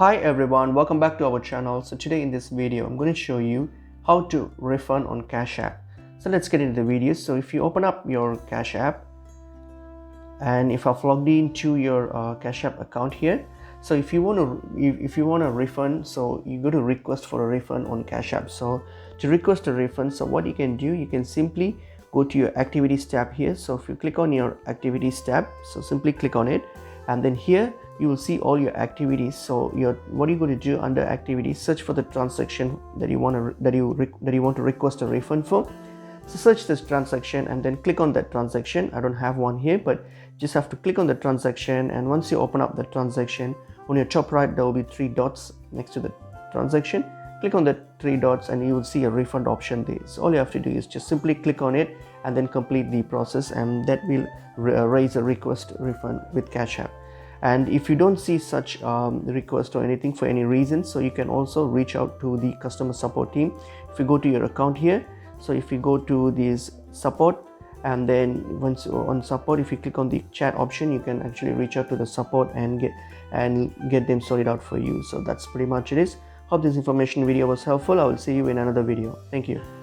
Hi everyone, welcome back to our channel. So today in this video I'm going to show you how to refund on Cash App. So let's get into the video. So if you open up your Cash App, and if I've logged into your Cash App account here, so if you want to refund, so you go to request for a refund on Cash App. So to request a refund, so what you can do, you can simply go to your activities tab here. So if you click on your activities tab, so simply click on it, and then here you will see all your activities. So what are you going to do under activities? Search for the transaction that you want to request a refund for. So search this transaction and then click on that transaction. I don't have one here, but just have to click on the transaction, and once you open up the transaction, on your top right there will be three dots next to the transaction. Click on the three dots and you will see a refund option there. So all you have to do is just simply click on it and then complete the process, and that will raise a request refund with Cash App. And if you don't see such request or anything for any reason, so you can also reach out to the customer support team. If you go to your account here, so if you go to this support, and then once on support, if you click on the chat option, you can actually reach out to the support and get them sorted out for you. So that's pretty much it is. Hope this information video was helpful. I will see you in another video. Thank you.